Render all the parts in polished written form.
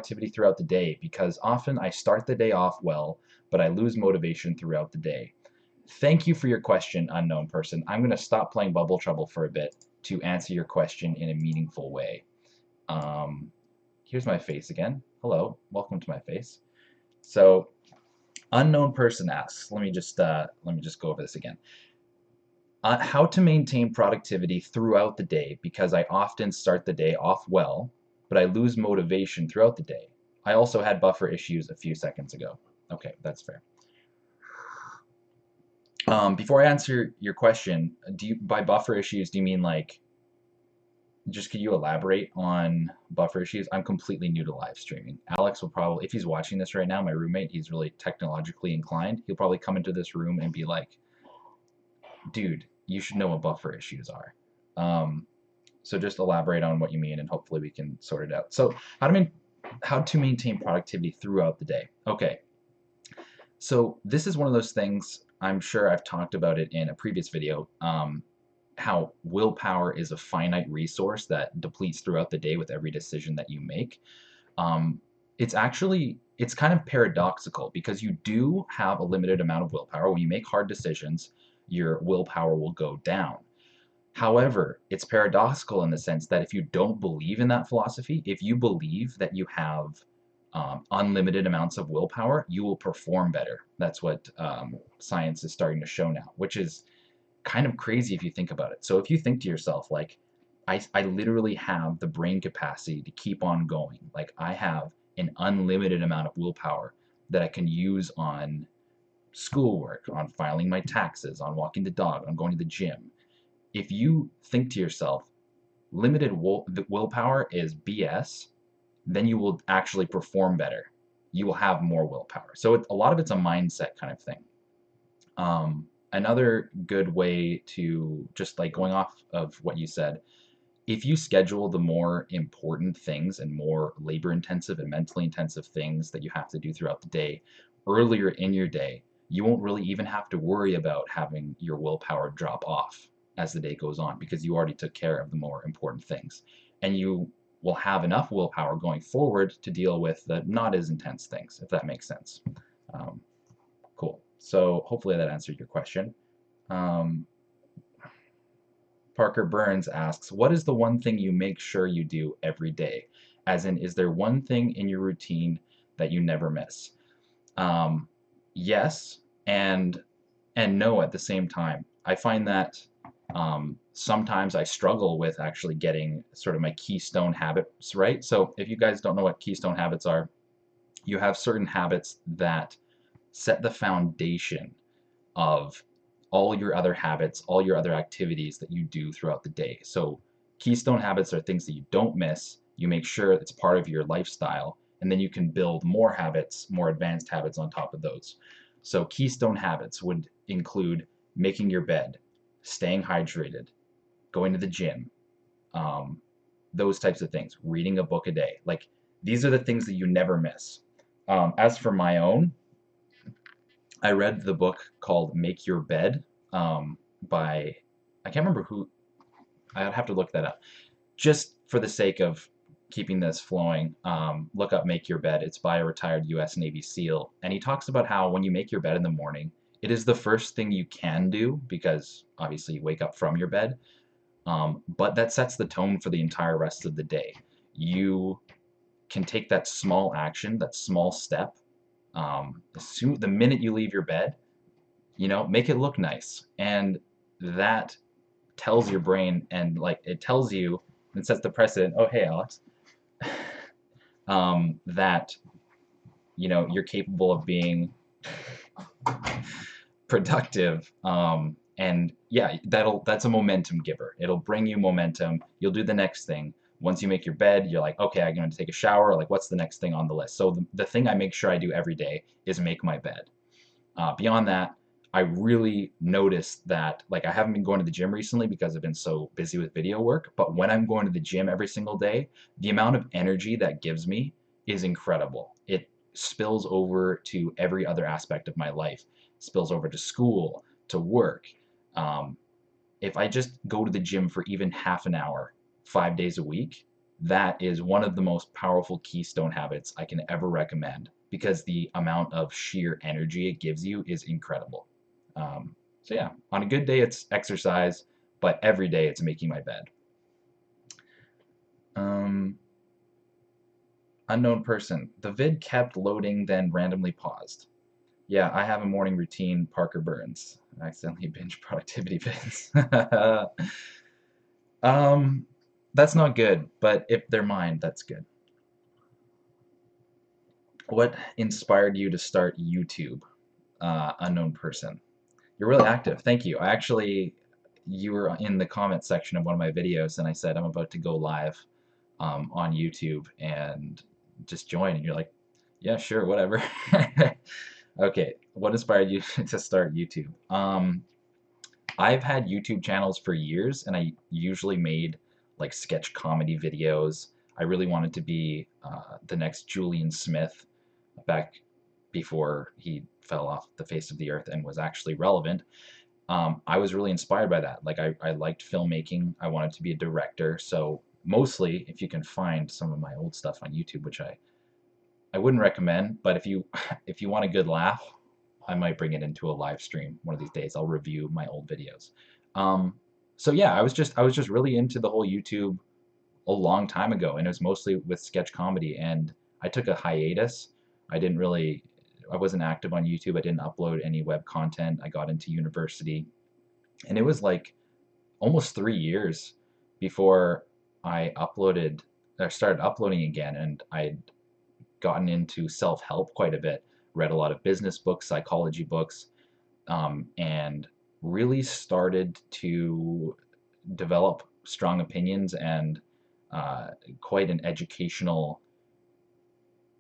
activity throughout the day because often I start the day off well, but I lose motivation throughout the day. Thank you for your question, unknown person. I'm going to stop playing Bubble Trouble for a bit to answer your question in a meaningful way. Um, Here's my face again. Hello, welcome to my face. So, unknown person asks. Let me just go over this again. How to maintain productivity throughout the day because I often start the day off well, but I lose motivation throughout the day. I also had buffer issues a few seconds ago. Okay, that's fair. Before I answer your question, by buffer issues, do you mean like, just could you elaborate on buffer issues? I'm completely new to live streaming. Alex will probably, if he's watching this right now, my roommate, he's really technologically inclined. He'll probably come into this room and be like, dude, you should know what buffer issues are. Um, so just elaborate on what you mean, and hopefully we can sort it out. So how to maintain productivity throughout the day. Okay, so this is one of those things. I'm sure I've talked about it in a previous video. How willpower is a finite resource that depletes throughout the day with every decision that you make. Um, it's kind of paradoxical because you do have a limited amount of willpower. When you make hard decisions, your willpower will go down. However, it's paradoxical in the sense that if you don't believe in that philosophy, if you believe that you have unlimited amounts of willpower, you will perform better. That's what science is starting to show now, which is kind of crazy if you think about it. So if you think to yourself, like, I literally have the brain capacity to keep on going. Like, I have an unlimited amount of willpower that I can use on schoolwork, on filing my taxes, on walking the dog, on going to the gym. If you think to yourself, willpower is BS, then you will actually perform better. You will have more willpower. So a lot of it's a mindset kind of thing. Another good way to, just like going off of what you said, if you schedule the more important things and more labor intensive and mentally intensive things that you have to do throughout the day earlier in your day, you won't really even have to worry about having your willpower drop off as the day goes on because you already took care of the more important things. And you will have enough willpower going forward to deal with the not as intense things, if that makes sense. Um, cool. So hopefully that answered your question. Um, Parker Burns asks, what is the one thing you make sure you do every day? As in, is there one thing in your routine that you never miss? Um, yes and no at the same time. I find that sometimes I struggle with actually getting sort of my keystone habits right. So if you guys don't know what keystone habits are, you have certain habits that set the foundation of all your other habits, all your other activities that you do throughout the day. So keystone habits are things that you don't miss. You make sure it's part of your lifestyle, and then you can build more habits, more advanced habits on top of those. So keystone habits would include making your bed, staying hydrated, going to the gym, um, those types of things, reading a book a day. Like, these are the things that you never miss. As for my own, I read the book called Make Your Bed by, I can't remember who, I'd have to look that up. Just for the sake of keeping this flowing, look up Make Your Bed. It's by a retired US Navy SEAL. And he talks about how when you make your bed in the morning, it is the first thing you can do because obviously you wake up from your bed. But that sets the tone for the entire rest of the day. You can take that small action, that small step, the minute you leave your bed, make it look nice. And that tells your brain, and like it tells you and sets the precedent, oh hey Alex, that you're capable of being productive. And yeah, that's a momentum giver. It'll bring you momentum. You'll do the next thing. Once you make your bed, you're like, okay, I'm going to take a shower. Like, what's the next thing on the list? So the thing I make sure I do every day is make my bed. Beyond that, I really noticed that, like, I haven't been going to the gym recently because I've been so busy with video work, but when I'm going to the gym every single day, the amount of energy that gives me is incredible. It spills over to every other aspect of my life, spills over to school, to work. Um, if I just go to the gym for even half an hour, 5 days a week, that is one of the most powerful keystone habits I can ever recommend because the amount of sheer energy it gives you is incredible. So yeah, on a good day it's exercise, but every day it's making my bed. Um, Unknown person. The vid kept loading, then randomly paused. Yeah, I have a morning routine, Parker Burns. I accidentally binge productivity vids. um, that's not good, but if they're mine, that's good. What inspired you to start YouTube? Unknown person. You're really active. Thank you. You were in the comment section of one of my videos, and I said I'm about to go live on YouTube and just join. And you're like, yeah, sure, whatever. Okay, what inspired you to start YouTube? I've had YouTube channels for years, and I usually made like sketch comedy videos. I really wanted to be the next Julian Smith back before he fell off the face of the earth and was actually relevant. I was really inspired by that. Like I liked filmmaking. I wanted to be a director. So mostly, if you can find some of my old stuff on YouTube, which I wouldn't recommend, but if you if you want a good laugh, I might bring it into a live stream one of these days. I'll review my old videos. Um, so yeah, I was just really into the whole YouTube a long time ago, and it was mostly with sketch comedy. And I took a hiatus. I wasn't active on YouTube. I didn't upload any web content. I got into university, and it was like almost 3 years before I started uploading again, and I'd gotten into self-help quite a bit, read a lot of business books, psychology books, and really started to develop strong opinions and uh, quite an educational.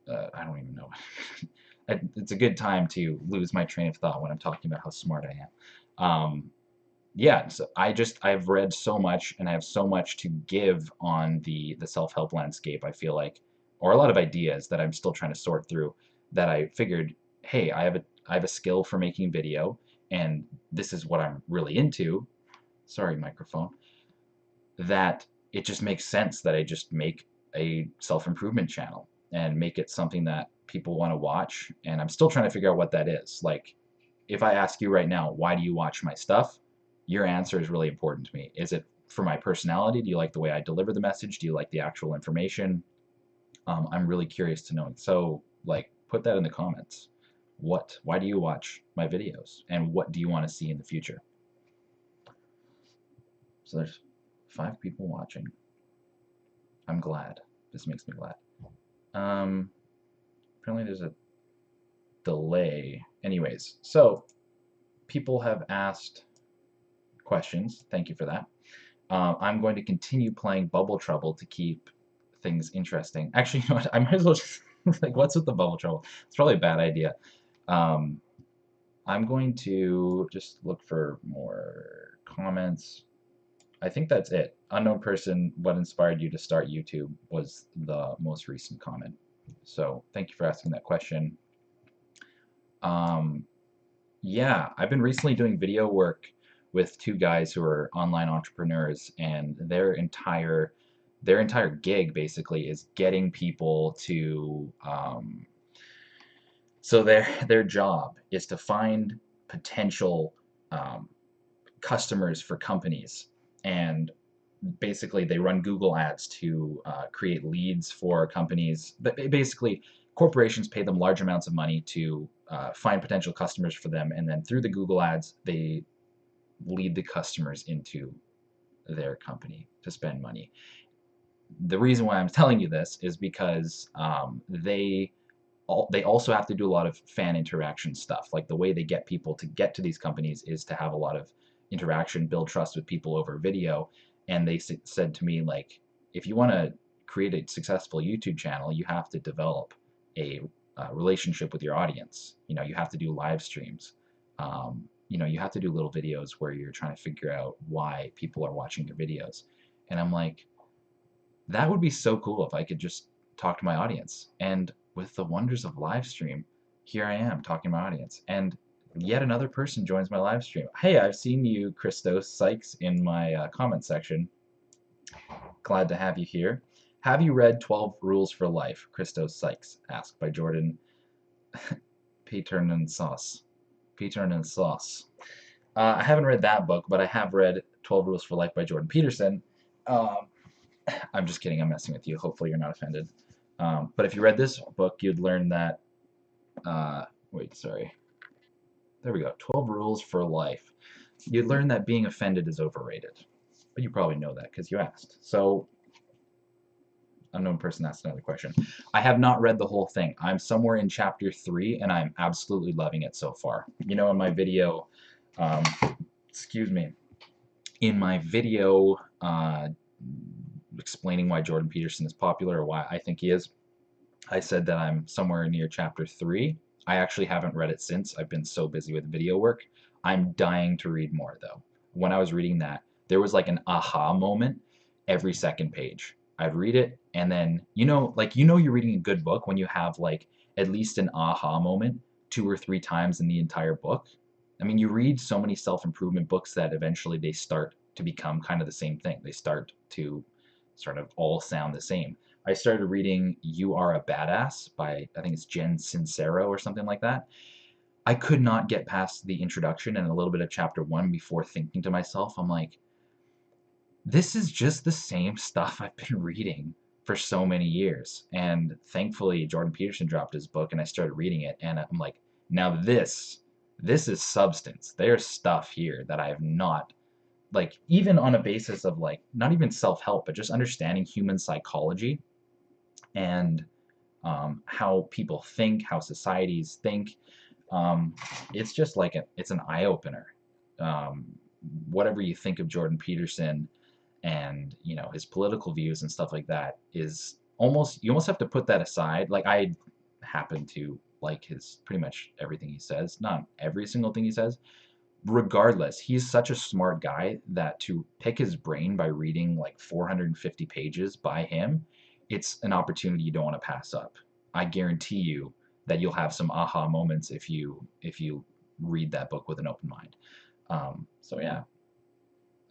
I don't even know. It's a good time to lose my train of thought when I'm talking about how smart I am. Yeah, so I've read so much and I have so much to give on the self-help landscape, I feel like, or a lot of ideas that I'm still trying to sort through that I figured, hey, I have a skill for making video and this is what I'm really into. Sorry, microphone. That it just makes sense that I just make a self-improvement channel and make it something that people want to watch, and I'm still trying to figure out what that is. Like if I ask you right now, why do you watch my stuff? Your answer is really important to me. Is it for my personality? Do you like the way I deliver the message? Do you like the actual information? I'm really curious to know. So, like, put that in the comments. Why do you watch my videos? And what do you want to see in the future? So there's 5 people watching. I'm glad. This makes me glad. Apparently there's a delay. Anyways, so people have asked questions. Thank you for that. I'm going to continue playing Bubble Trouble to keep things interesting. Actually, you know what? I might as well just like, what's with the Bubble Trouble? It's probably a bad idea. Um, I'm going to just look for more comments. I think that's it. Unknown person, what inspired you to start YouTube was the most recent comment. So thank you for asking that question. Um, yeah, I've been recently doing video work with 2 guys who are online entrepreneurs, and their entire gig basically is getting people to so their job is to find potential um, customers for companies, and basically they run Google ads to create leads for companies. But basically, corporations pay them large amounts of money to find potential customers for them, and then through the Google ads, they lead the customers into their company to spend money. The reason why I'm telling you this is because they also have to do a lot of fan interaction stuff. Like the way they get people to get to these companies is to have a lot of interaction, build trust with people over video. And they said to me, like, if you want to create a successful YouTube channel, you have to develop a relationship with your audience. You know, you have to do live streams. You know, you have to do little videos where you're trying to figure out why people are watching your videos. And I'm like, that would be so cool if I could just talk to my audience. And with the wonders of live stream, here I am talking to my audience. And yet another person joins my live stream. Hey, I've seen you, Christos Sykes, in my comment section. Glad to have you here. Have you read 12 Rules for Life? Christos Sykes asked by Jordan Peterson Sauce. Peterson Sauce. I haven't read that book, but I have read 12 Rules for Life by Jordan Peterson. Um, I'm just kidding. I'm messing with you. Hopefully you're not offended. But if you read this book, you'd learn that. Wait, sorry. There we go. 12 Rules for Life. You'd learn that being offended is overrated. But you probably know that because you asked. So, unknown person asked another question. I have not read the whole thing. I'm somewhere in chapter 3, and I'm absolutely loving it so far. You know, in my video, um, excuse me, in my video explaining why Jordan Peterson is popular or why I think he is, I said that I'm somewhere near chapter 3. I actually haven't read it since. I've been so busy with video work. I'm dying to read more, though. When I was reading that, there was like an aha moment every second page. I'd read it, and then, you're reading a good book when you have like at least an aha moment 2 or 3 times in the entire book. I mean, you read so many self-improvement books that eventually they start to become kind of the same thing. They start to sort of all sound the same. I started reading You Are a Badass by, I think it's Jen Sincero or something like that. I could not get past the introduction and a little bit of chapter 1 before thinking to myself, I'm like, this is just the same stuff I've been reading for so many years. And thankfully, Jordan Peterson dropped his book and I started reading it. And I'm like, now this is substance. There's stuff here that I have not, like, even on a basis of like, not even self-help, but just understanding human psychology and how people think, how societies think. Um, it's just like it's an eye opener. Um, whatever you think of Jordan Peterson and his political views and stuff like that is almost you almost have to put that aside. Like I happen to like his pretty much everything he says, not every single thing he says. Regardless, he's such a smart guy that to pick his brain by reading like 450 pages by him, it's an opportunity you don't want to pass up. I guarantee you that you'll have some aha moments if you read that book with an open mind. So yeah,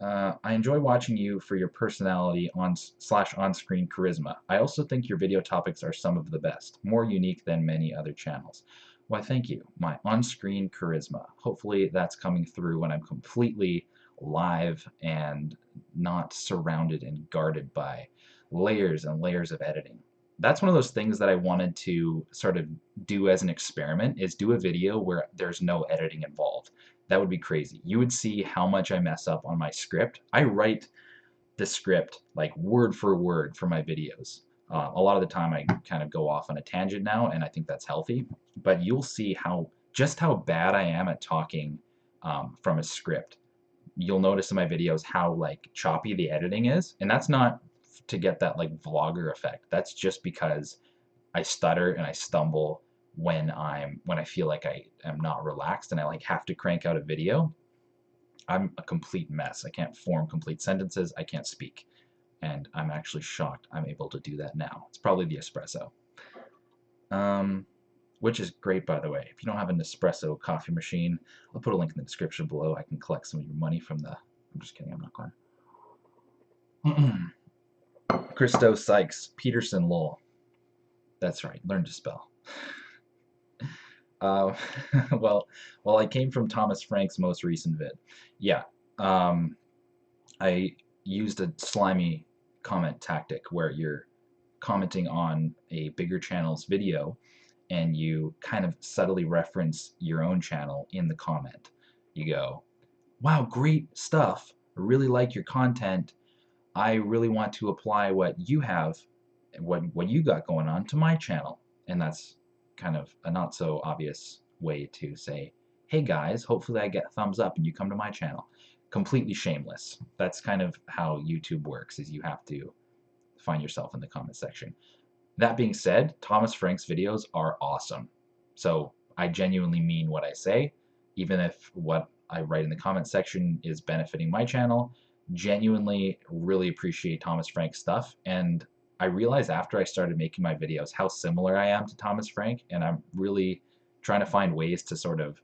I enjoy watching you for your personality on/on-screen charisma. I also think your video topics are some of the best, more unique than many other channels. Why, thank you. My on-screen charisma. Hopefully that's coming through when I'm completely live and not surrounded and guarded by layers and layers of editing. That's one of those things that I wanted to sort of do as an experiment, is do a video where there's no editing involved. That would be crazy. You would see how much I mess up on my script. I write the script like word for word for my videos. A lot of the time I kind of go off on a tangent now, and I think that's healthy. But you'll see how bad I am at talking from a script. You'll notice in my videos how like choppy the editing is, and that's not to get that like vlogger effect. That's just because I stutter and I stumble when I feel like I am not relaxed and I like have to crank out a video. I'm a complete mess. I can't form complete sentences. I can't speak. And I'm actually shocked I'm able to do that now. It's probably the espresso. Which is great, by the way. If you don't have an espresso coffee machine, I'll put a link in the description below. I can collect some of your money from the... I'm just kidding, I'm not going. Christos Sykes, Peterson Lowell. That's right, learn to spell. Uh, well, I came from Thomas Frank's most recent vid. Yeah, I used a slimy comment tactic where you're commenting on a bigger channel's video and you kind of subtly reference your own channel in the comment. You go, wow, great stuff. I really like your content. I really want to apply what you have, what you got going on to my channel. And that's kind of a not so obvious way to say, hey guys, hopefully I get a thumbs up and you come to my channel. Completely shameless. That's kind of how YouTube works, is you have to find yourself in the comment section. That being said, Thomas Frank's videos are awesome. So I genuinely mean what I say, even if what I write in the comment section is benefiting my channel. Genuinely really appreciate Thomas Frank's stuff, and I realized after I started making my videos how similar I am to Thomas Frank, and I'm really trying to find ways to sort of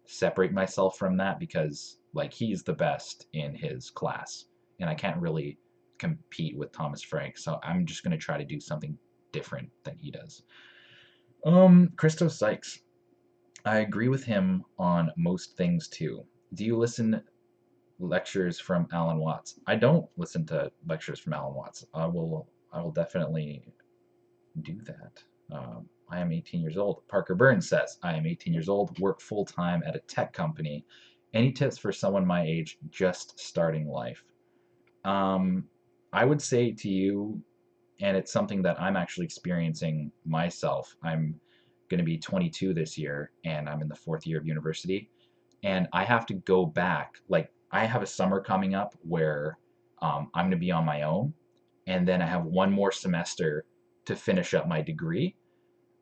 separate myself from that, because like he's the best in his class and I can't really compete with Thomas Frank, so I'm just gonna try to do something different than he does. Christos Sykes. I agree with him on most things too. Do you listen lectures from Alan Watts? I don't listen to lectures from Alan Watts. I will definitely do that. I am 18 years old. Parker Burns says, I am 18 years old, work full time at a tech company. Any tips for someone my age just starting life? Um, I would say to you, and it's something that I'm actually experiencing myself. I'm going to be 22 this year, and I'm in the fourth year of university, and I have to go back. Like, I have a summer coming up where I'm going to be on my own, and then I have one more semester to finish up my degree.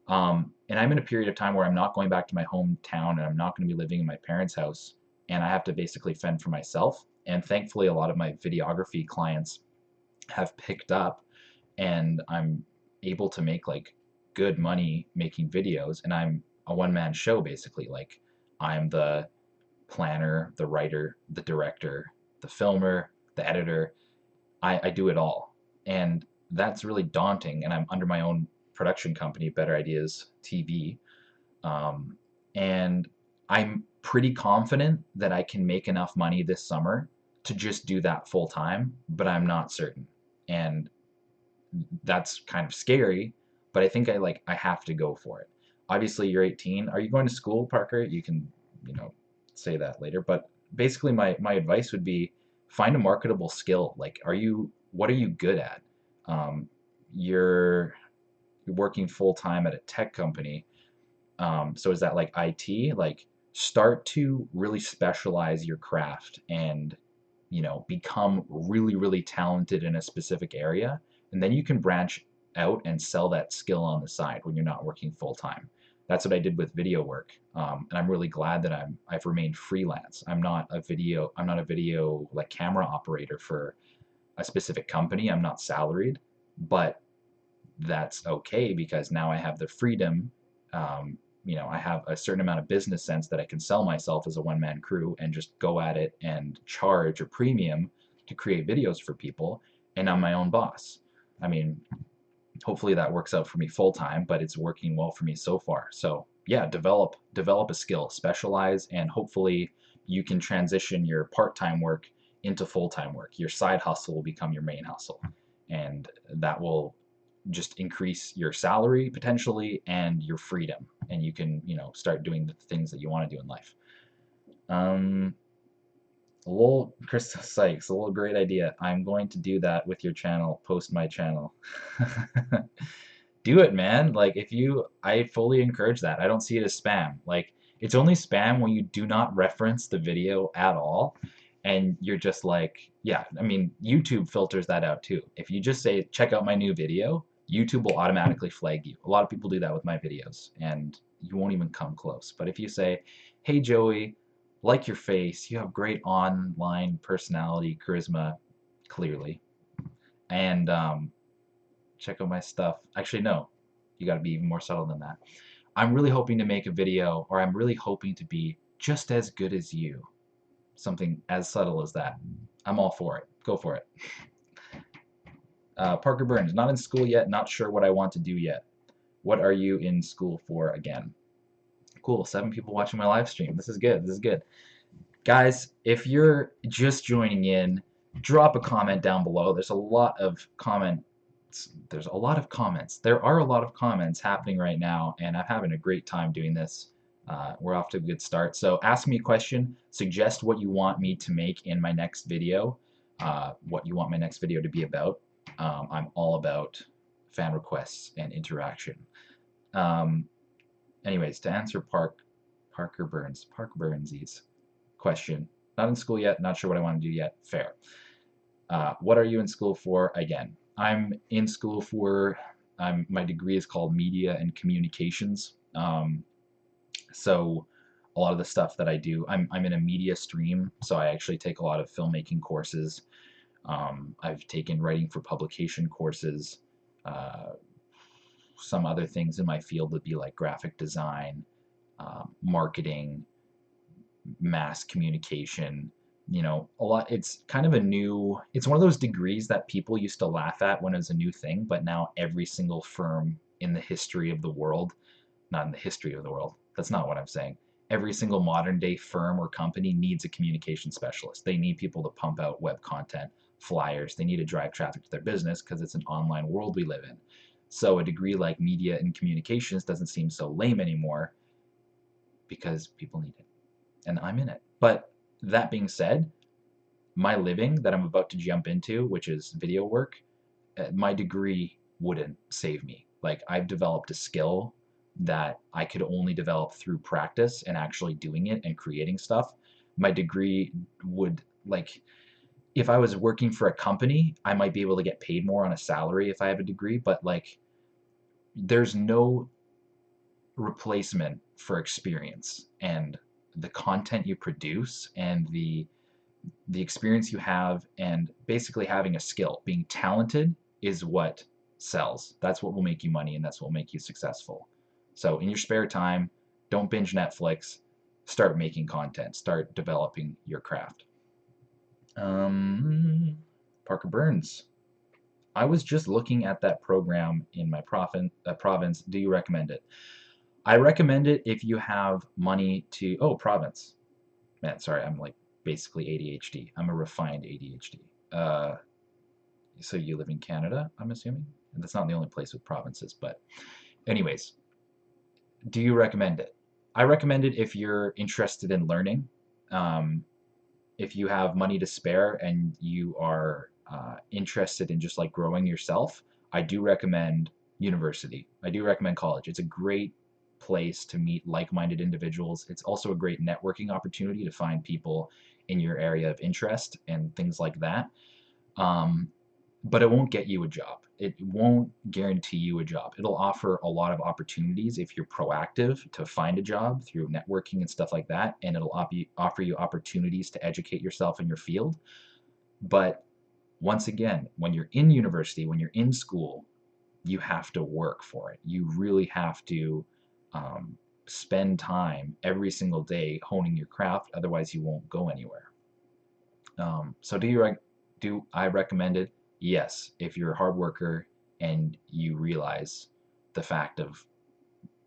And I'm in a period of time where I'm not going back to my hometown, and I'm not going to be living in my parents' house, and I have to basically fend for myself. And thankfully, a lot of my videography clients have picked up, and I'm able to make like good money making videos, and I'm a one-man show basically. Like, I'm the planner, the writer, the director, the filmer, the editor. I do it all. And that's really daunting. And I'm under my own production company, Better Ideas TV. Um, and I'm pretty confident that I can make enough money this summer to just do that full time, but I'm not certain. And that's kind of scary, but I think I have to go for it. Obviously, you're 18. Are you going to school, Parker? You can, you know, say that later. But basically, my advice would be find a marketable skill. Like, what are you good at? Um, you're working full time at a tech company. So is that like IT? Like, start to really specialize your craft and, become really, really talented in a specific area. And then you can branch out and sell that skill on the side when you're not working full time. That's what I did with video work. And I'm really glad that I've remained freelance. I'm not a video like camera operator for a specific company. I'm not salaried, but that's okay because now I have the freedom. Um, I have a certain amount of business sense that I can sell myself as a one man crew and just go at it and charge a premium to create videos for people. And I'm my own boss. I mean, hopefully that works out for me full time, but it's working well for me so far. So yeah, develop a skill, specialize, and hopefully you can transition your part time work into full time work. Your side hustle will become your main hustle, and that will just increase your salary potentially and your freedom, and you can start doing the things that you want to do in life. um Lol, Krista Sykes, a little great idea. I'm going to do that with your channel, post my channel. Do it, man. Like, I fully encourage that. I don't see it as spam. Like, it's only spam when you do not reference the video at all, and you're just like, yeah, I mean, YouTube filters that out too. If you just say, check out my new video, YouTube will automatically flag you. A lot of people do that with my videos, and you won't even come close. But if you say, hey, Joey, like your face, you have great online personality, charisma, clearly, and check out my stuff. Actually, no, you got to be even more subtle than that. I'm really hoping to make a video, or I'm really hoping to be just as good as you. Something as subtle as that. I'm all for it. Go for it. Parker Burns, not in school yet, not sure what I want to do yet. What are you in school for again? Cool, 7 people watching my live stream. This is good. This is good. Guys, if you're just joining in, drop a comment down below. There's a lot of comments. There are a lot of comments happening right now, and I'm having a great time doing this. We're off to a good start. So ask me a question, suggest what you want me to make in my next video, what you want my next video to be about. I'm all about fan requests and interaction. Anyways, to answer Parker Burnsies question, not in school yet, not sure what I want to do yet. Fair. What are you in school for? Again, I'm in school for, my degree is called Media and Communications. So a lot of the stuff that I do, I'm in a media stream, so I actually take a lot of filmmaking courses. I've taken writing for publication courses. Some other things in my field would be like graphic design, marketing, mass communication, you know, a lot, it's kind of a new, it's one of those degrees that people used to laugh at when it was a new thing, but now every single firm in the history of the world, not in the history of the world, that's not what I'm saying. Every single modern day firm or company needs a communication specialist. They need people to pump out web content, flyers. They need to drive traffic to their business because it's an online world we live in. So a degree like media and communications doesn't seem so lame anymore because people need it. And I'm in it. But that being said, my living that I'm about to jump into, which is video work, my degree wouldn't save me. Like, I've developed a skill that I could only develop through practice and actually doing it and creating stuff. My degree would, like, if I was working for a company, I might be able to get paid more on a salary if I have a degree, but like, there's no replacement for experience and the content you produce and the experience you have, and basically having a skill. Being talented is what sells. That's what will make you money, and that's what will make you successful. So in your spare time, don't binge Netflix. Start making content. Start developing your craft. Parker Burns. I was just looking at that program in my province. Do you recommend it? I recommend it if you have money to. Oh, province. Man, sorry, I'm like basically ADHD. I'm a refined ADHD. So you live in Canada, I'm assuming? And that's not the only place with provinces, but anyways, do you recommend it? I recommend it if you're interested in learning. Um, if you have money to spare and you are interested in just like growing yourself, I do recommend university. I do recommend college. It's a great place to meet like-minded individuals. It's also a great networking opportunity to find people in your area of interest and things like that. Um, but it won't get you a job. It won't guarantee you a job. It'll offer a lot of opportunities if you're proactive to find a job through networking and stuff like that, and it'll offer you opportunities to educate yourself in your field. But once again, when you're in university, when you're in school, you have to work for it. You really have to um, spend time every single day honing your craft. Otherwise, you won't go anywhere. So do I recommend it? Yes, if you're a hard worker and you realize the fact of,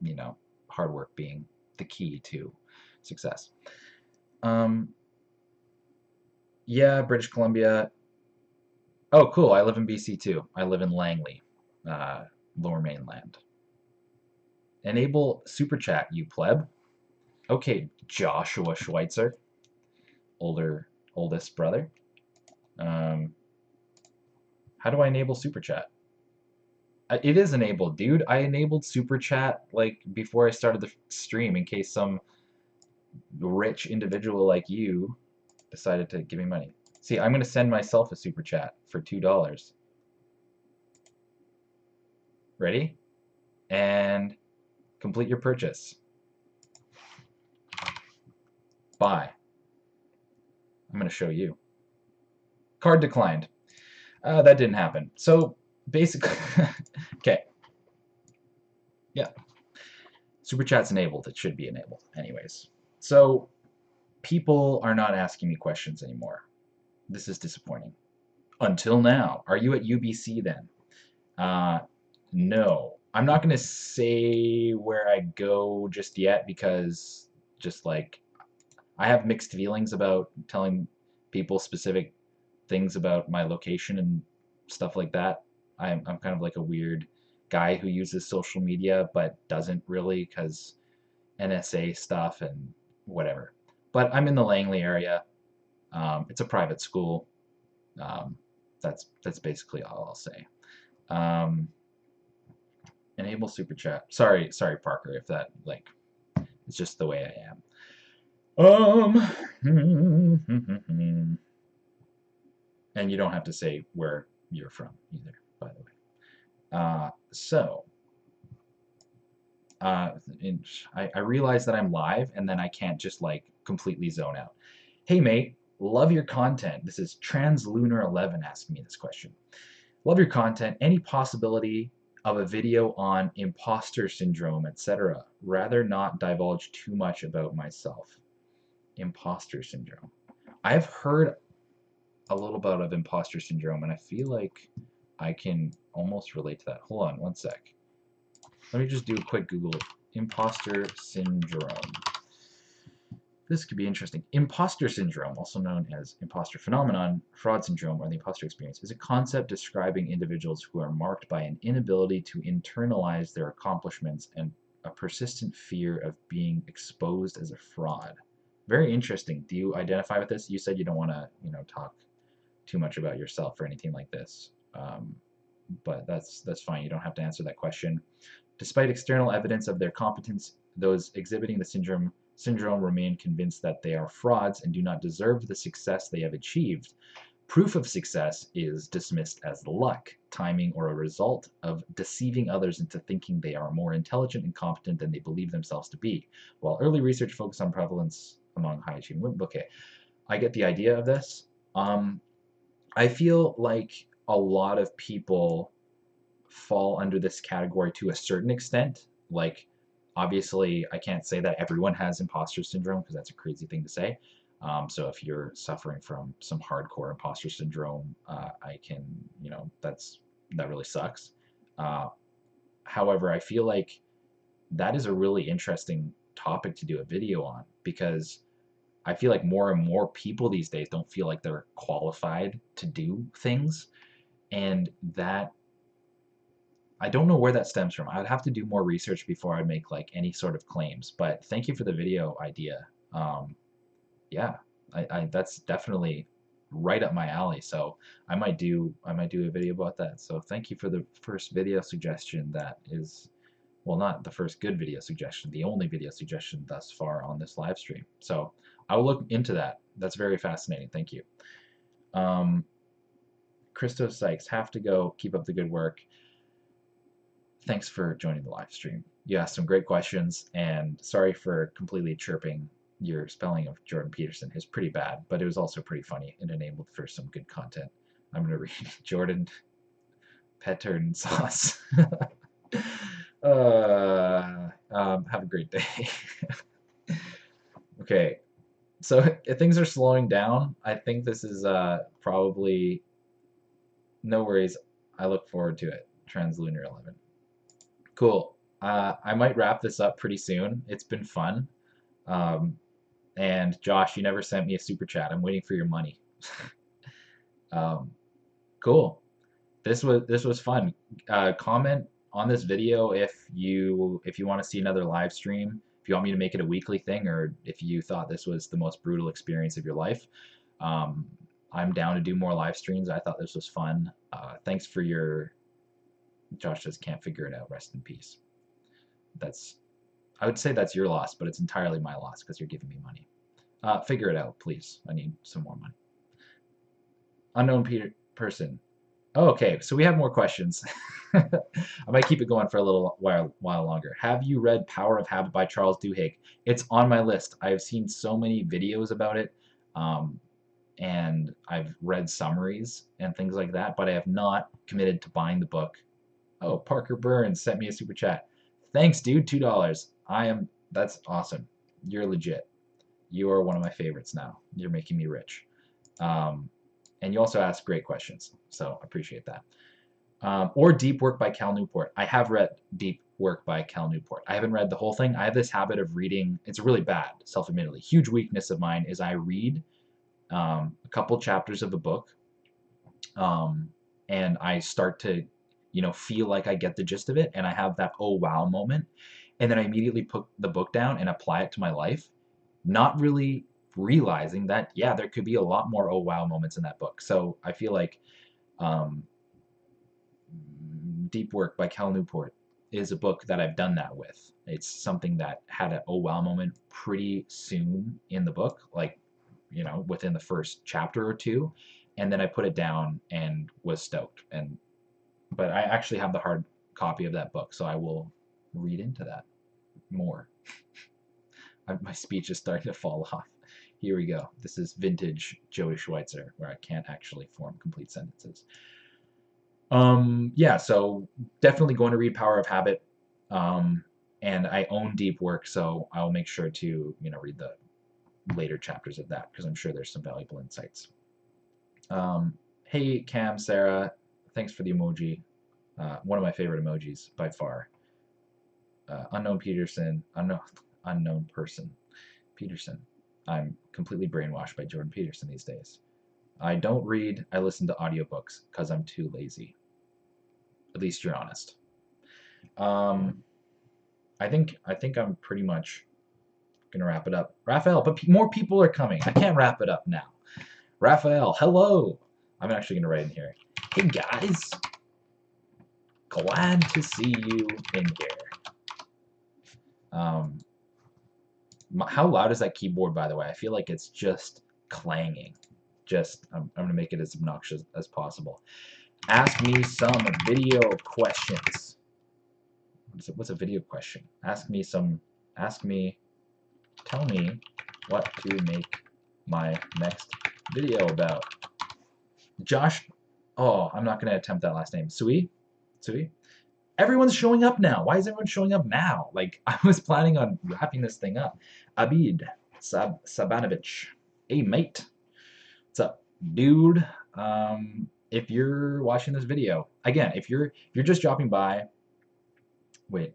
you know, hard work being the key to success. Um, yeah, British Columbia. Oh, cool. I live in BC too. I live in Langley, Lower Mainland. Enable Super Chat, you pleb. Okay, Joshua Schweitzer, oldest brother. Um, how do I enable Super Chat? It is enabled, dude. I enabled Super Chat like before I started the stream in case some rich individual like you decided to give me money. See, I'm gonna send myself a Super Chat for $2. Ready? And complete your purchase. Buy. I'm gonna show you. Card declined. That didn't happen. So basically, okay. Yeah. Super Chat's enabled. It should be enabled. Anyways. So people are not asking me questions anymore. This is disappointing. Until now. Are you at UBC then? Uh, no. I'm not going to say where I go just yet because just like I have mixed feelings about telling people specific things about my location and stuff like that. I'm kind of like a weird guy who uses social media but doesn't really because NSA stuff and whatever. But I'm in the Langley area. It's a private school. Um, that's basically all I'll say. Um, enable super chat. Sorry, Parker, if that like it's just the way I am. And you don't have to say where you're from either, by the way. So I realize that I'm live, and then I can't just like completely zone out. Hey mate, love your content. This is Translunar11 asking me this question. Love your content. Any possibility of a video on imposter syndrome, etc.? Rather not divulge too much about myself. Imposter syndrome. I've heard a little bit of imposter syndrome, and I feel like I can almost relate to that. Hold on one sec. Let me just do a quick Google. Imposter syndrome. This could be interesting. Imposter syndrome, also known as imposter phenomenon, fraud syndrome, or the imposter experience, is a concept describing individuals who are marked by an inability to internalize their accomplishments and a persistent fear of being exposed as a fraud. Very interesting. Do you identify with this? You said you don't want to, talk too much about yourself or anything like this, but that's fine. You don't have to answer that question. Despite external evidence of their competence, those exhibiting the syndrome remain convinced that they are frauds and do not deserve the success they have achieved. Proof of success is dismissed as luck, timing, or a result of deceiving others into thinking they are more intelligent and competent than they believe themselves to be. While early research focused on prevalence among high achieving women. Okay, I get the idea of this. I feel like a lot of people fall under this category to a certain extent. Like, obviously, I can't say that everyone has imposter syndrome because that's a crazy thing to say. So if you're suffering from some hardcore imposter syndrome, I can, that really sucks. Uh, However, I feel like that is a really interesting topic to do a video on because I feel like more and more people these days don't feel like they're qualified to do things, and that I don't know where that stems from. I'd have to do more research before I make like any sort of claims. But thank you for the video idea. Yeah, that's definitely right up my alley. So I might do a video about that. So thank you for the first video suggestion. That is, well, not the first good video suggestion, the only video suggestion thus far on this live stream. So I will look into that. That's very fascinating. Thank you. Christo Sykes, have to go. Keep up the good work. Thanks for joining the live stream. You asked some great questions, and sorry for completely chirping. Your spelling of Jordan Peterson is pretty bad, but it was also pretty funny and enabled for some good content. I'm going to read Jordan Pattern Sauce. Have a great day. Okay, so things are slowing down. I think this is probably, no worries. I look forward to it. Translunar 11. Cool. I might wrap this up pretty soon. It's been fun. And Josh, you never sent me a super chat. I'm waiting for your money. Cool. This was fun. Comment on this video if you want to see another live stream. If you want me to make it a weekly thing, or if you thought this was the most brutal experience of your life. I'm down to do more live streams. I thought this was fun. Thanks for your. Josh just can't figure it out. Rest in peace. I would say that's your loss, but it's entirely my loss because you're giving me money. Figure it out, please. I need some more money. Unknown person. Oh, okay, so we have more questions. I might keep it going for a little while longer. Have you read Power of Habit by Charles Duhigg? It's on my list. I have seen so many videos about it, and I've read summaries and things like that, but I have not committed to buying the book. Oh, Parker Burns sent me a super chat. Thanks, dude. $2. That's awesome. You're legit. You are one of my favorites now. You're making me rich. And you also ask great questions, so appreciate that. Or Deep Work by Cal Newport. I have read Deep Work by Cal Newport. I haven't read the whole thing. I have this habit of reading. It's really bad, self-admittedly. Huge weakness of mine is I read a couple chapters of a book, and I start to, feel like I get the gist of it, and I have that oh wow moment, and then I immediately put the book down and apply it to my life, not really realizing that, yeah, there could be a lot more oh wow moments in that book. So I feel like um, Deep Work by Cal Newport is a book that I've done that with. It's something that had an oh wow moment pretty soon in the book, like, within the first chapter or two, and then I put it down and was stoked. But I actually have the hard copy of that book, so I will read into that more. My speech is starting to fall off. Here we go. This is vintage Joey Schweitzer, where I can't actually form complete sentences. Yeah, so definitely going to read Power of Habit. And I own Deep Work, so I'll make sure to, read later chapters of that because I'm sure there's some valuable insights. Hey, Cam, Sarah, thanks for the emoji. One of my favorite emojis by far. Unknown Peterson, unknown person. Peterson. I'm completely brainwashed by Jordan Peterson these days. I don't read, I listen to audiobooks because I'm too lazy. At least you're honest. I think I'm pretty much gonna wrap it up. Raphael, but more people are coming. I can't wrap it up now. Raphael, hello. I'm actually gonna write in here. Hey guys, glad to see you in here. How loud is that keyboard, by the way? I feel like it's just clanging. I'm gonna make it as obnoxious as possible. Ask me some video questions. What's a video question? Tell me what to make my next video about. Josh, oh, I'm not gonna attempt that last name. Sui? Everyone's showing up now. Why is everyone showing up now? Like, I was planning on wrapping this thing up. Abid Sabanovich. Hey, mate. What's up, dude? If you're watching this video, again, if you're just dropping by, wait.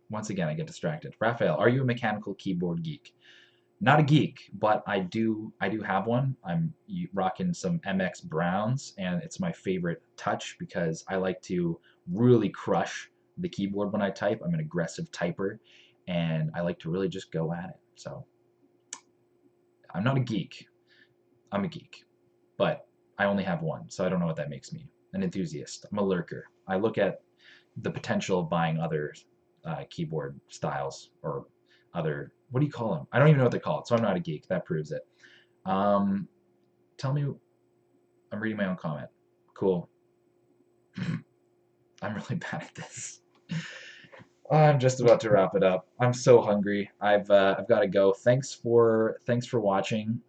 Once again, I get distracted. Raphael, are you a mechanical keyboard geek? Not a geek, but I do have one. I'm rocking some MX Browns, and it's my favorite touch because I like to really crush the keyboard when I type. I'm an aggressive typer, and I like to really just go at it. So I'm not a geek. I'm a geek, but I only have one, so I don't know what that makes me. An enthusiast. I'm a lurker. I look at the potential of buying other keyboard styles or other, what do you call them? I don't even know what they're called, so I'm not a geek. That proves it. Tell me, I'm reading my own comment. Cool. I'm really bad at this. I'm just about to wrap it up. I'm so hungry. I've got to go. Thanks for watching,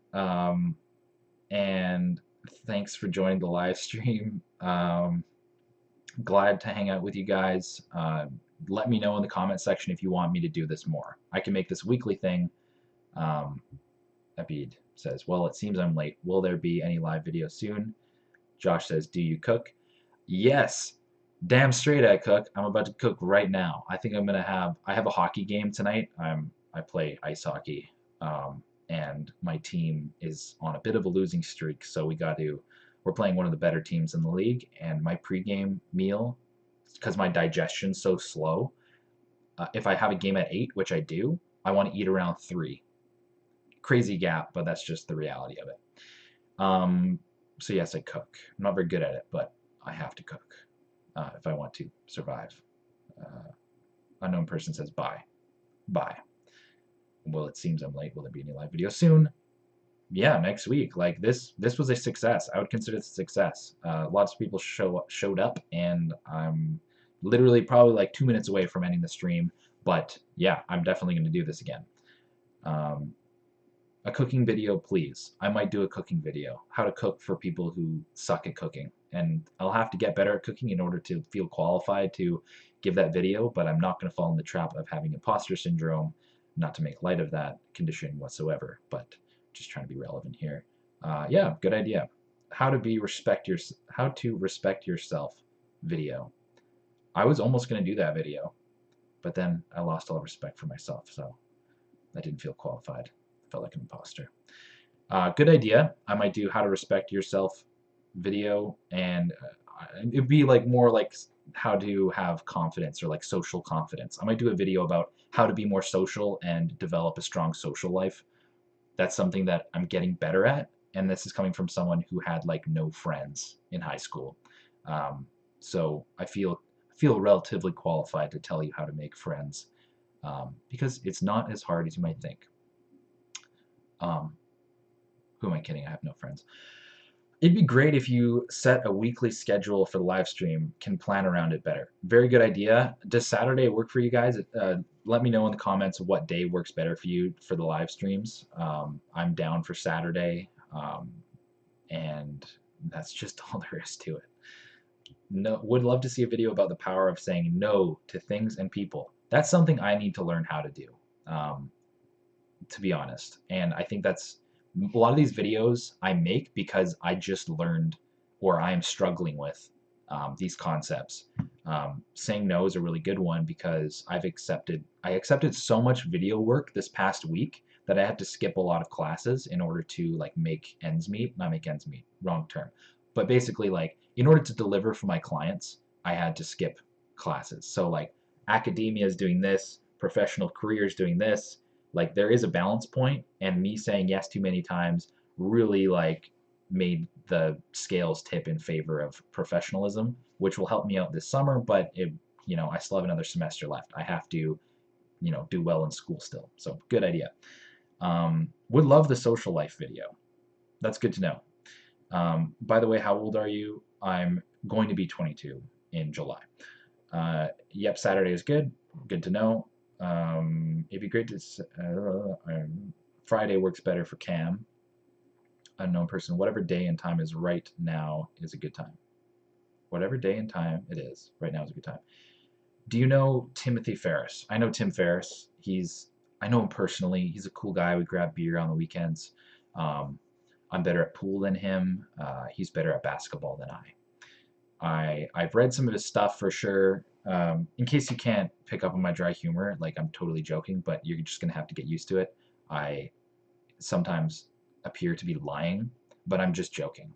and thanks for joining the live stream. Glad to hang out with you guys. Let me know in the comment section if you want me to do this more. I can make this a weekly thing. Abid says, well, it seems I'm late. Will there be any live video soon? Josh says, do you cook? Yes. Damn straight I cook. I'm about to cook right now. I think I have a hockey game tonight. I play ice hockey. And my team is on a bit of a losing streak, so we're playing one of the better teams in the league, and my pregame meal, because my digestion's so slow, if I have a game at 8, which I do, I want to eat around 3. Crazy gap, but that's just the reality of it. So yes, I cook. I'm not very good at it, but I have to cook if I want to survive. Unknown person says bye. Bye. Well, it seems I'm late. Will there be any live video soon? Yeah, next week. Like this was a success. I would consider it a success. Lots of people showed up, and I'm literally probably like 2 minutes away from ending the stream. But yeah, I'm definitely going to do this again. A cooking video, please. I might do a cooking video. How to cook for people who suck at cooking. And I'll have to get better at cooking in order to feel qualified to give that video, but I'm not going to fall in the trap of having imposter syndrome, not to make light of that condition whatsoever, but just trying to be relevant here. Yeah, good idea. How to respect yourself video. I was almost going to do that video, but then I lost all respect for myself, so I didn't feel qualified. I felt like an imposter. Good idea. I might do how to respect yourself video, and it'd be like more like how to have confidence or like social confidence. I might do a video about how to be more social and develop a strong social life. That's something that I'm getting better at, and this is coming from someone who had like no friends in high school. So I feel relatively qualified to tell you how to make friends, because it's not as hard as you might think. Who am I kidding? I have no friends. It'd be great if you set a weekly schedule for the live stream, can plan around it better. Very good idea. Does Saturday work for you guys? Let me know in the comments what day works better for you for the live streams. I'm down for Saturday, and that's just all there is to it. No, would love to see a video about the power of saying no to things and people. That's something I need to learn how to do. to be honest. And I think that's a lot of these videos I make because I just learned or I'm struggling with these concepts. Saying no is a really good one because I accepted so much video work this past week that I had to skip a lot of classes in order to like make ends meet. Not make ends meet, wrong term. But basically, like in order to deliver for my clients, I had to skip classes. So like academia is doing this, professional career is doing this. Like there is a balance point, and me saying yes too many times really like made the scales tip in favor of professionalism, which will help me out this summer. But I still have another semester left. I have to, do well in school still. So good idea. Would love the social life video. That's good to know. By the way, how old are you? I'm going to be 22 in July. Yep, Saturday is good. Good to know. It'd be great to. Friday works better for Cam. Unknown person. Whatever day and time is right now is a good time. Whatever day and time it is right now is a good time. Do you know Timothy Ferris? I know Tim Ferris. I know him personally. He's a cool guy. We grab beer on the weekends. I'm better at pool than him. He's better at basketball than I've read some of his stuff for sure. In case you can't pick up on my dry humor, like I'm totally joking, but you're just gonna have to get used to it. I sometimes appear to be lying, but I'm just joking.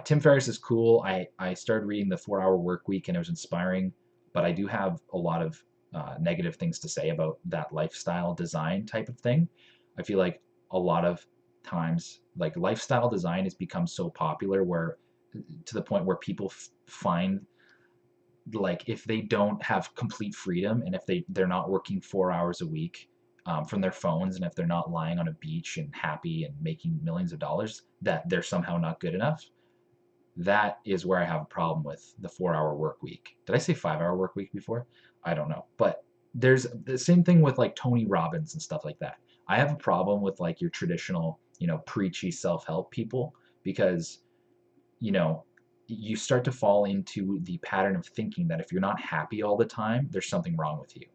Tim Ferriss is cool. I started reading the 4 Hour Work Week and it was inspiring, but I do have a lot of negative things to say about that lifestyle design type of thing. I feel like a lot of times, like lifestyle design has become so popular where to the point where people find like if they don't have complete freedom and if they're not working 4 hours a week from their phones and if they're not lying on a beach and happy and making millions of dollars that they're somehow not good enough. That is where I have a problem with the 4 hour work week. Did I say 5 hour work week before? I don't know. But there's the same thing with like Tony Robbins and stuff like that. I have a problem with like your traditional, preachy self-help people because, you know, you start to fall into the pattern of thinking that if you're not happy all the time, there's something wrong with you.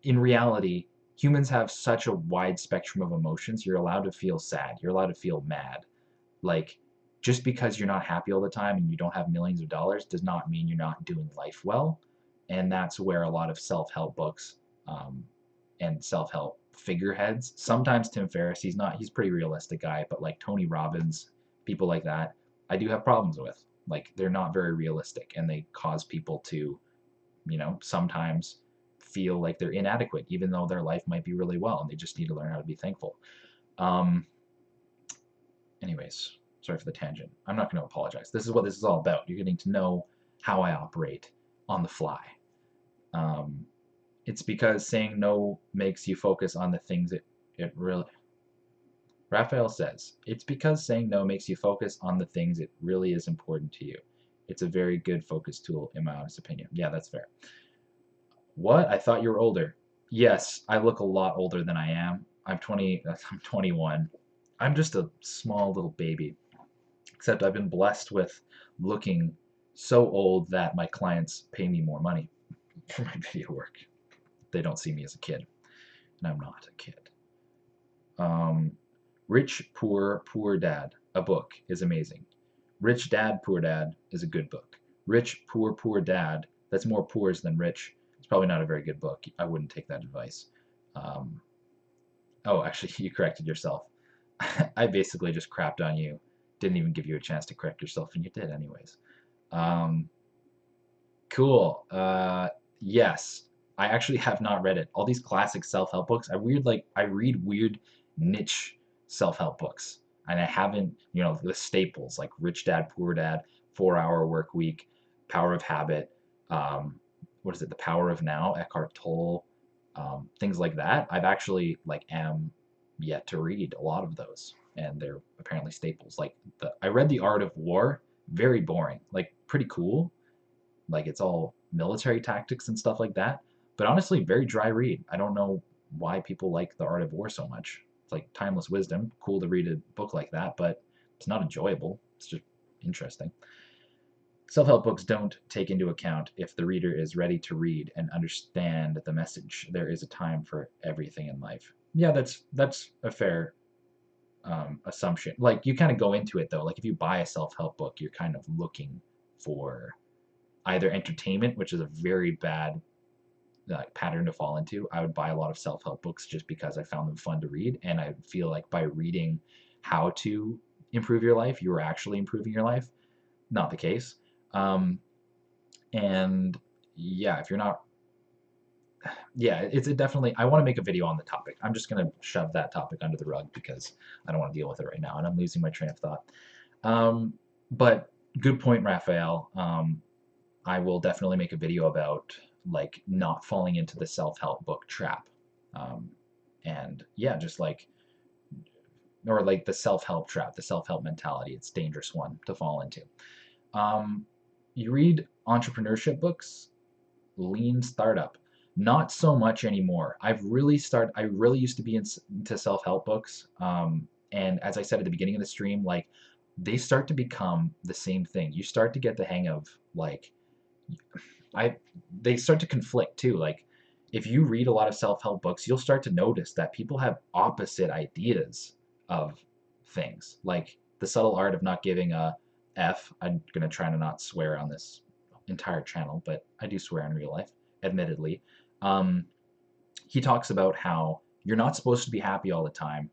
In reality, humans have such a wide spectrum of emotions. You're allowed to feel sad, you're allowed to feel mad. Like, just because you're not happy all the time and you don't have millions of dollars does not mean you're not doing life well. And that's where a lot of self help books and self help figureheads, sometimes Tim Ferriss, he's a pretty realistic guy, but like Tony Robbins, people like that, I do have problems with. Like, they're not very realistic and they cause people to, sometimes feel like they're inadequate, even though their life might be really well and they just need to learn how to be thankful. Um, Anyways, sorry for the tangent. I'm not going to apologize. This is what this is all about. You're getting to know how I operate on the fly. Um, it's because saying no makes you focus on the things it really. Raphael says, it's because saying no makes you focus on the things it really is important to you. It's a very good focus tool, in my honest opinion. Yeah, that's fair. What? I thought you were older. Yes, I look a lot older than I am. I'm 20, I'm 21. I'm just a small little baby. Except I've been blessed with looking so old that my clients pay me more money for my video work. They don't see me as a kid, and I'm not a kid. Um, Rich, Poor, Poor Dad, a book, is amazing. Rich Dad, Poor Dad is a good book. Rich, Poor, Poor Dad, that's more poors than rich. It's probably not a very good book. I wouldn't take that advice. Um, oh, actually, you corrected yourself. I basically just crapped on you. Didn't even give you a chance to correct yourself, and you did anyways. Um, cool. Yes, I actually have not read it. All these classic self-help books, I read weird niche self-help books, and I haven't, the staples like Rich Dad Poor Dad, 4 Hour Work Week, Power of Habit, what is it, The Power of Now, Eckhart Tolle, things like that. I've actually am yet to read a lot of those, and they're apparently staples. Like I read The Art of War, very boring, like pretty cool, like it's all military tactics and stuff like that. But honestly, very dry read. I don't know why people like The Art of War so much. It's like timeless wisdom. Cool to read a book like that, but it's not enjoyable. It's just interesting. Self-help books don't take into account if the reader is ready to read and understand the message. There is a time for everything in life. Yeah, that's a fair assumption. Like you kind of go into it though. Like if you buy a self-help book, you're kind of looking for either entertainment, which is a very bad pattern to fall into. I would buy a lot of self-help books just because I found them fun to read, and I feel like by reading how to improve your life, you are actually improving your life. Not the case. Um, and yeah, if you're not, yeah, it's a definitely. I want to make a video on the topic. I'm just gonna shove that topic under the rug because I don't want to deal with it right now, and I'm losing my train of thought. Um, but good point, Raphael. I will definitely make a video about like not falling into the self-help book trap. Um, and yeah, just like or like the self-help trap, the self-help mentality. It's a dangerous one to fall into. Um, you read entrepreneurship books, lean startup. Not so much anymore. I really used to be into self-help books. And as I said at the beginning of the stream, like they start to become the same thing. You start to get the hang of like I they start to conflict too. Like if you read a lot of self-help books, you'll start to notice that people have opposite ideas of things. Like The Subtle Art of Not Giving a F. I'm gonna try to not swear on this entire channel, but I do swear in real life, admittedly. Um, he talks about how you're not supposed to be happy all the time.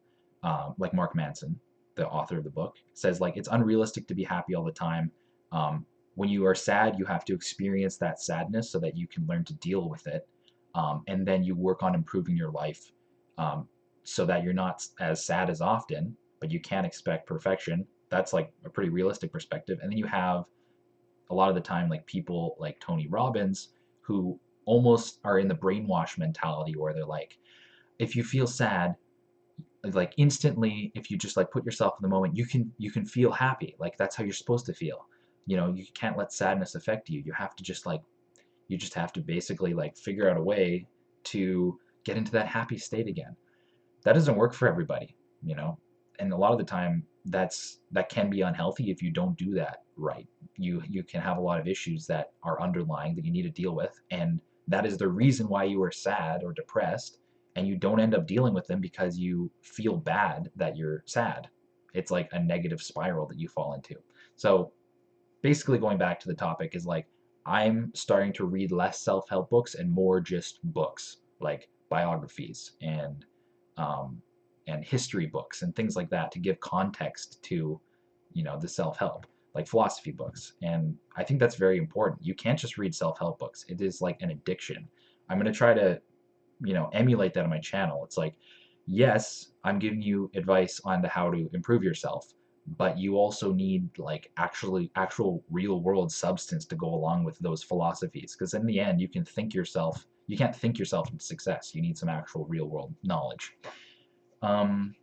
Like Mark Manson, the author of the book, says like it's unrealistic to be happy all the time. Um, when you are sad, you have to experience that sadness so that you can learn to deal with it, and then you work on improving your life um, so that you're not as sad as often. But you can't expect perfection. That's like a pretty realistic perspective. And then you have a lot of the time like people like Tony Robbins who almost are in the brainwash mentality where they're like, if you feel sad, like instantly, if you just like put yourself in the moment, you can feel happy. Like that's how you're supposed to feel. You know, you can't let sadness affect you. You have to just like you just have to basically like figure out a way to get into that happy state again. That doesn't work for everybody, you know. And a lot of the time that can be unhealthy if you don't do that right. You can have a lot of issues that are underlying that you need to deal with, and that is the reason why you are sad or depressed, and you don't end up dealing with them because you feel bad that you're sad. It's like a negative spiral that you fall into. So basically going back to the topic is like I'm starting to read less self-help books and more just books like biographies um, and history books and things like that to give context to the self-help like philosophy books. And I think that's very important. You can't just read self-help books. It is like an addiction. I'm going to try to emulate that on my channel. It's like, yes, I'm giving you advice on how to improve yourself, but you also need like actual real world substance to go along with those philosophies. Because in the end, you can't think yourself into success. You need some actual real world knowledge. Um,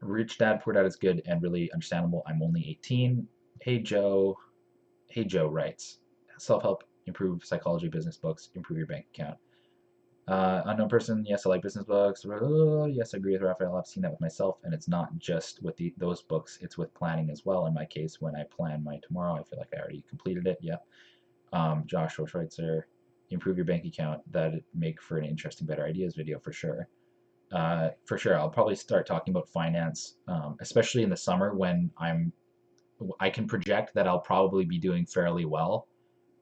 Rich Dad Poor Dad is good and really understandable. I'm only 18. Hey Joe. Hey Joe writes, self-help, improve psychology, business books, improve your bank account. Unknown person, yes, I like business books. Yes, I agree with Raphael. I've seen that with myself, and it's not just with those books, it's with planning as well. In my case, when I plan my tomorrow, I feel like I already completed it. Yeah. Joshua Schweitzer, improve your bank account. That'd make for an interesting, better ideas video for sure. For sure, I'll probably start talking about finance, especially in the summer when I can project that I'll probably be doing fairly well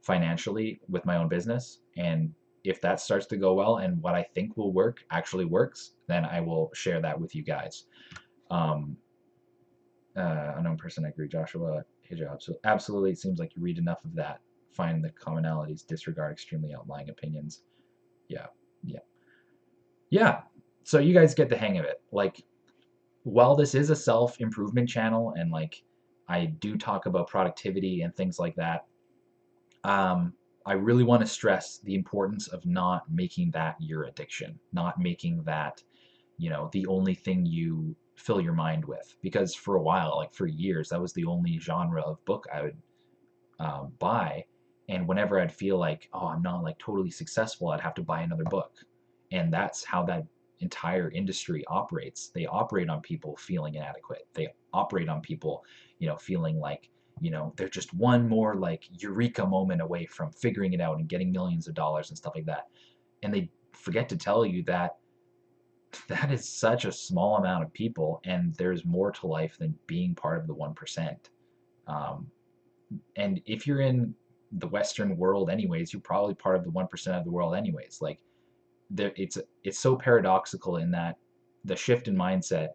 financially with my own business. And if that starts to go well and what I think will work actually works, then I will share that with you guys. Um, Unknown person, I agree. Joshua, hey Joe, absolutely. It seems like you read enough of that. Find the commonalities, disregard extremely outlying opinions. Yeah, yeah, yeah. So you guys get the hang of it. Like, while this is a self improvement channel and like I do talk about productivity and things like that, um, I really want to stress the importance of not making that your addiction, not making that, the only thing you fill your mind with. Because for a while, like for years, that was the only genre of book I would buy. And whenever I'd feel like, oh, I'm not like totally successful, I'd have to buy another book. And that's how that entire industry operates. They operate on people feeling inadequate. They operate on people, feeling like, they're just one more like eureka moment away from figuring it out and getting millions of dollars and stuff like that. And they forget to tell you that that is such a small amount of people, and there's more to life than being part of the 1%. Um, and if you're in the Western world anyways, you're probably part of the 1% of the world anyways. Like it's so paradoxical in that the shift in mindset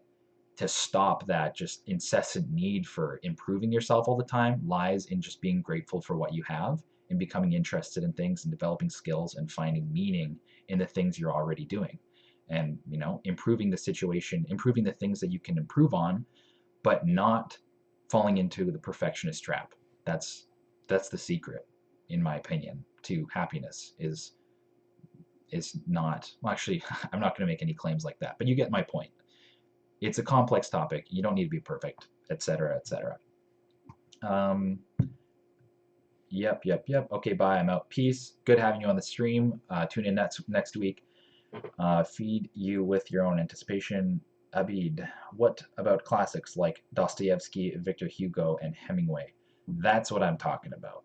to stop that just incessant need for improving yourself all the time lies in just being grateful for what you have and becoming interested in things and developing skills and finding meaning in the things you're already doing, and improving the situation, improving the things that you can improve on, but not falling into the perfectionist trap. That's the secret, in my opinion, to happiness. Is not, well, actually, I'm not going to make any claims like that, but you get my point. It's a complex topic. You don't need to be perfect, etc., etc. Um, yep. Okay, bye. I'm out. Peace. Good having you on the stream. Tune in next week. Feed you with your own anticipation. Abid, what about classics like Dostoevsky, Victor Hugo, and Hemingway? That's what I'm talking about.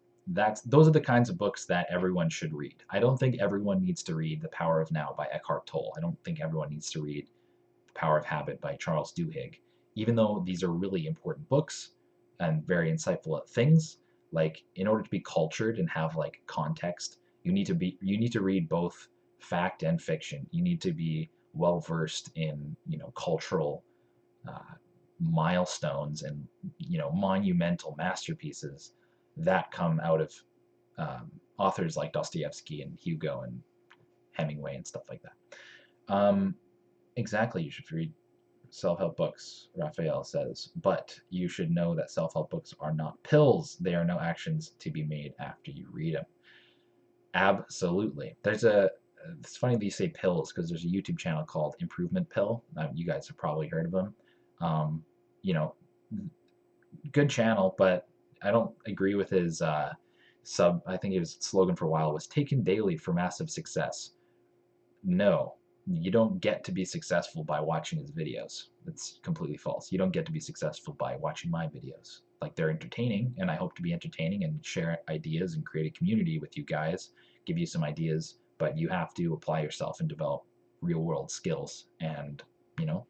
Those are the kinds of books that everyone should read. I don't think everyone needs to read The Power of Now by Eckhart Tolle. I don't think everyone needs to read The Power of Habit by Charles Duhigg. Even though these are really important books and very insightful things, like in order to be cultured and have like context, you need to read both fact and fiction. You need to be well versed in cultural uh, milestones and monumental masterpieces that come out of authors like Dostoevsky and Hugo and Hemingway and stuff like that. Exactly, you should read self-help books, Raphael says, but you should know that self-help books are not pills. They are no actions to be made after you read them. Absolutely. It's funny that you say pills because there's a YouTube channel called Improvement Pill. You guys have probably heard of them. Um, you know, good channel, but I don't agree with his I think his slogan for a while was taken daily for massive success. No, you don't get to be successful by watching his videos. It's completely false. You don't get to be successful by watching my videos. Like, they're entertaining, and I hope to be entertaining and share ideas and create a community with you guys, give you some ideas, but you have to apply yourself and develop real world skills. And, you know,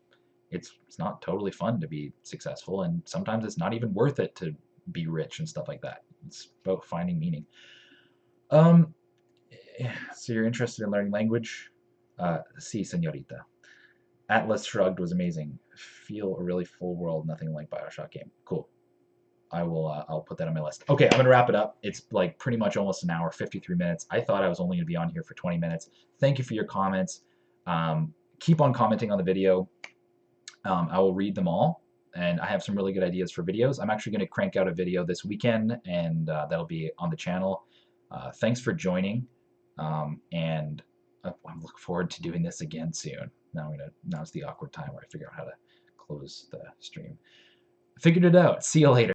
it's not totally fun to be successful, and sometimes it's not even worth it to be rich and stuff like that. It's about finding meaning. Um, so you're interested in learning language? Sí, señorita. Atlas Shrugged was amazing. Feel a really full world, nothing like Bioshock game. Cool. I'll put that on my list. Okay, I'm gonna wrap it up. It's like pretty much almost an hour, 53 minutes. I thought I was only gonna be on here for 20 minutes. Thank you for your comments. Keep on commenting on the video. I will read them all, and I have some really good ideas for videos. I'm actually gonna crank out a video this weekend, and that'll be on the channel. Thanks for joining, and I'm looking forward to doing this again soon. Now it's the awkward time where I figure out how to close the stream. Figured it out. See you later.